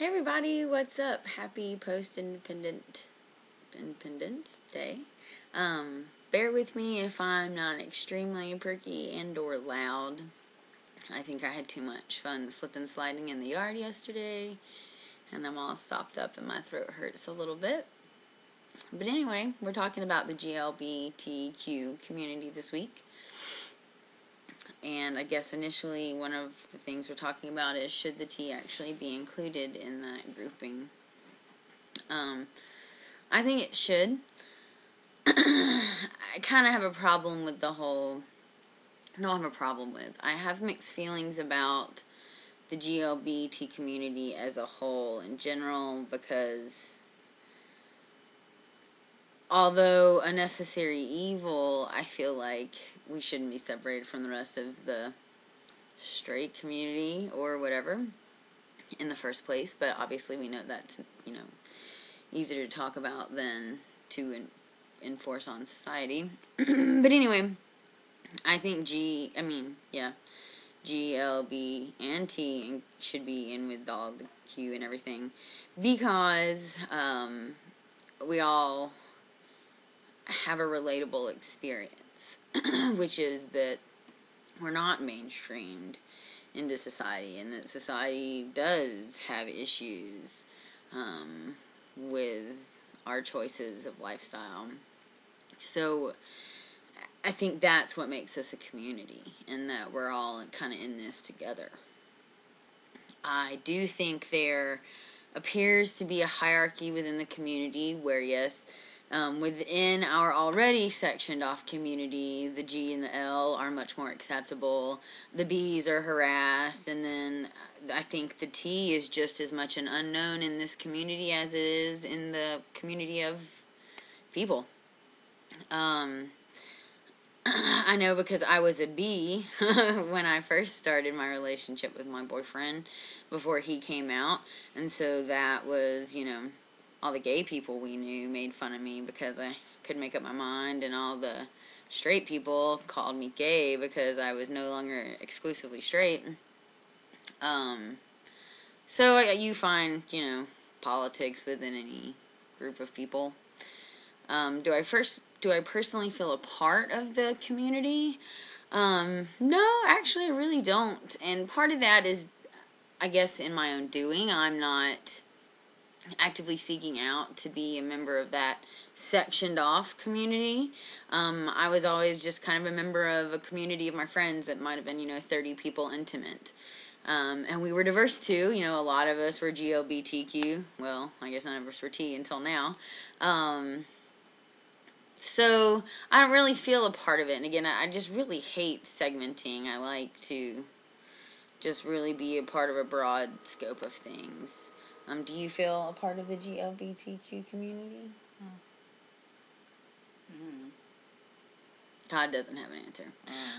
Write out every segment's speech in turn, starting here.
Hey everybody, what's up? Happy Independence Day. Bear with me if I'm not extremely perky and or loud. I think I had too much fun slipping sliding in the yard yesterday, and I'm all stopped up and my throat hurts a little bit. But anyway, we're talking about the GLBTQ community this week. And I guess initially one of the things we're talking about is, should the T actually be included in that grouping? I think it should. I kind of have a problem with the whole... No, I have a problem with. I have mixed feelings about the GLBT community as a whole in general, because although a necessary evil, I feel like we shouldn't be separated from the rest of the straight community or whatever in the first place. But obviously we know that's, easier to talk about than to enforce on society. But anyway, I think GLB and T should be in with all the Q and everything, because we all have a relatable experience, which is that we're not mainstreamed into society, and that society does have issues with our choices of lifestyle. So I think that's what makes us a community, and that we're all kind of in this together. I do think there appears to be a hierarchy within the community where, yes, within our already sectioned off community, the G and the L are much more acceptable. The B's are harassed, and then I think the T is just as much an unknown in this community as it is in the community of people. I know, because I was a B when I first started my relationship with my boyfriend before he came out, and so that was, all the gay people we knew made fun of me because I couldn't make up my mind, and all the straight people called me gay because I was no longer exclusively straight. So you find, politics within any group of people. Do I personally feel a part of the community? No, actually I really don't. And part of that is, I guess, in my own doing. I'm not actively seeking out to be a member of that sectioned off community. I was always just kind of a member of a community of my friends that might have been, 30 people intimate. And we were diverse too. A lot of us were GLBTQ. Well, I guess none of us were T until now. So I don't really feel a part of it. And again, I just really hate segmenting. I like to just really be a part of a broad scope of things. Do you feel a part of the GLBTQ community? Todd doesn't have an answer.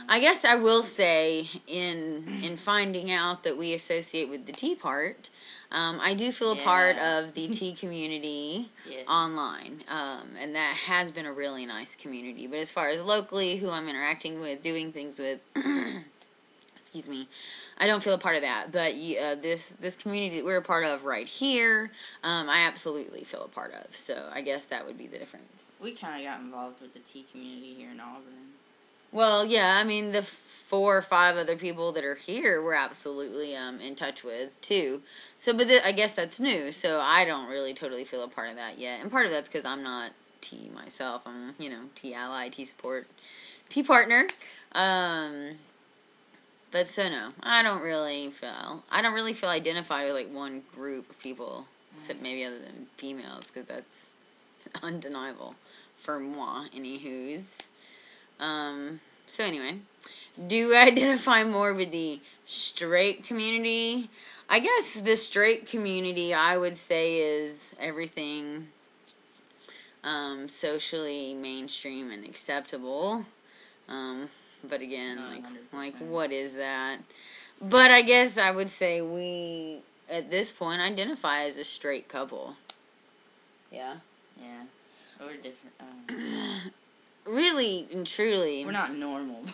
I guess I will say, in finding out that we associate with the T part, I do feel a part of the T community online, and that has been a really nice community. But as far as locally, who I'm interacting with, doing things with, excuse me, I don't feel a part of that. But this community that we're a part of right here, I absolutely feel a part of. So I guess that would be the difference. We kind of got involved with the T community here in Auburn. Well, yeah, the 4 or 5 other people that are here we're absolutely in touch with too. So, but I guess that's new. So I don't really totally feel a part of that yet. And part of that's because I'm not T myself. I'm, T ally, T support, T partner. But so no, I don't really feel identified with like one group of people, except maybe other than females, because that's undeniable for moi, anywho's. So anyway, do I identify more with the straight community? I guess the straight community, I would say, is everything socially mainstream and acceptable. But again, like what is that? But I guess I would say we, at this point, identify as a straight couple. Yeah? Yeah. We're different. Really and truly, we're not normal.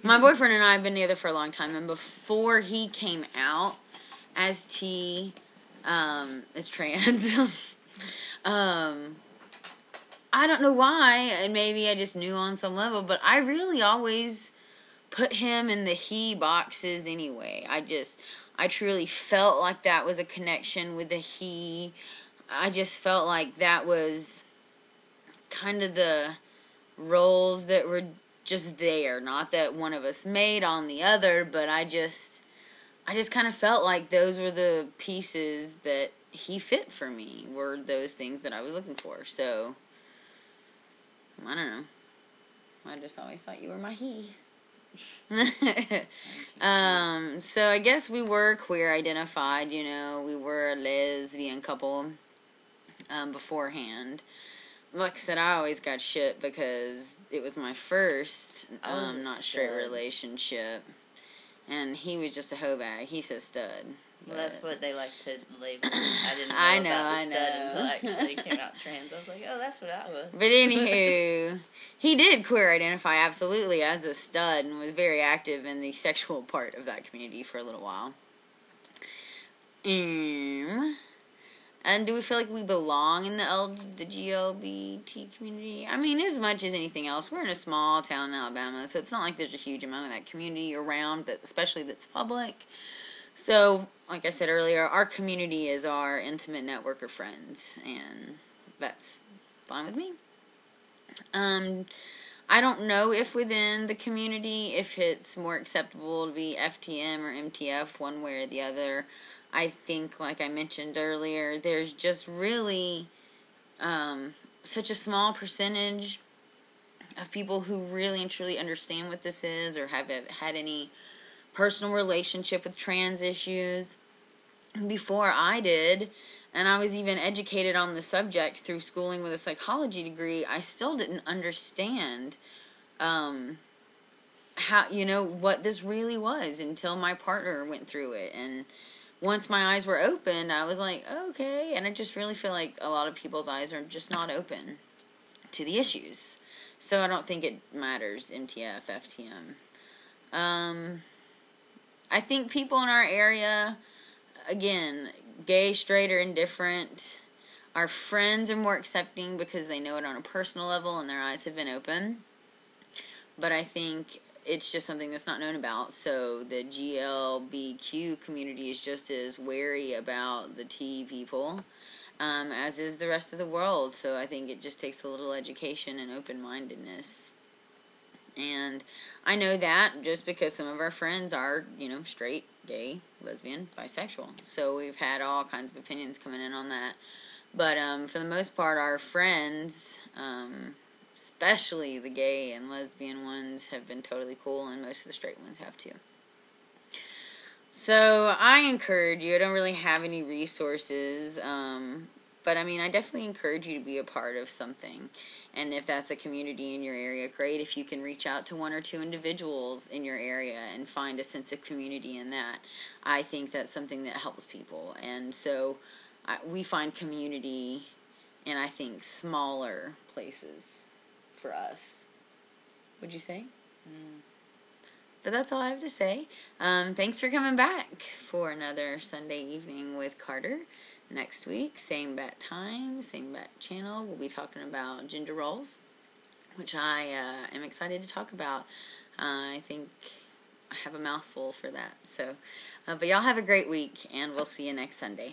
My boyfriend and I have been together for a long time, and before he came out as T, is trans. I don't know why, and maybe I just knew on some level, but I really always put him in the he boxes anyway. I truly felt like that was a connection with a he. I just felt like that was kind of the roles that were just there. Not that one of us made on the other, but I just kind of felt like those were the pieces that he fit for me, were those things that I was looking for. So, I don't know. I just always thought you were my he. So I guess we were queer identified, you know, we were a lesbian couple, beforehand. Like I said, I always got shit because it was my first, not straight relationship. And he was just a hoe bag. He's a stud. Well, that's what they like to label. I didn't know about the stud until I actually came out trans. I was like, oh, that's what I was. But anywho, he did queer identify absolutely as a stud and was very active in the sexual part of that community for a little while. And do we feel like we belong in the GLBT community? I mean, as much as anything else, we're in a small town in Alabama, so it's not like there's a huge amount of that community around, that especially that's public. So, like I said earlier, our community is our intimate network of friends, and that's fine with me. I don't know if within the community, if it's more acceptable to be FTM or MTF, one way or the other. I think, like I mentioned earlier, there's just really such a small percentage of people who really and truly understand what this is or have had any personal relationship with trans issues before I did, and I was even educated on the subject through schooling with a psychology degree. I still didn't understand how, you know, what this really was until my partner went through it. And once my eyes were opened, I was like, okay. And I just really feel like a lot of people's eyes are just not open to the issues. So I don't think it matters, MTF, FTM. I think people in our area, again, gay, straight, or indifferent, our friends are more accepting because they know it on a personal level and their eyes have been open. But I think it's just something that's not known about. So the GLBTQ community is just as wary about the T people, as is the rest of the world. So I think it just takes a little education and open-mindedness. And I know that just because some of our friends are, you know, straight, gay, lesbian, bisexual. So we've had all kinds of opinions coming in on that. But for the most part, our friends, especially the gay and lesbian ones, have been totally cool, and most of the straight ones have too. So I encourage you. I don't really have any resources, but I mean, I definitely encourage you to be a part of something. And if that's a community in your area, great. If you can reach out to one or two individuals in your area and find a sense of community in that, I think that's something that helps people. And so we find community in, I think, smaller places for us. Would you say? But that's all I have to say. Thanks for coming back for another Sunday evening with Carter. Next week, same bat time, same bat channel. We'll be talking about gender roles, which I am excited to talk about. I think I have a mouthful for that. So, but y'all have a great week, and we'll see you next Sunday.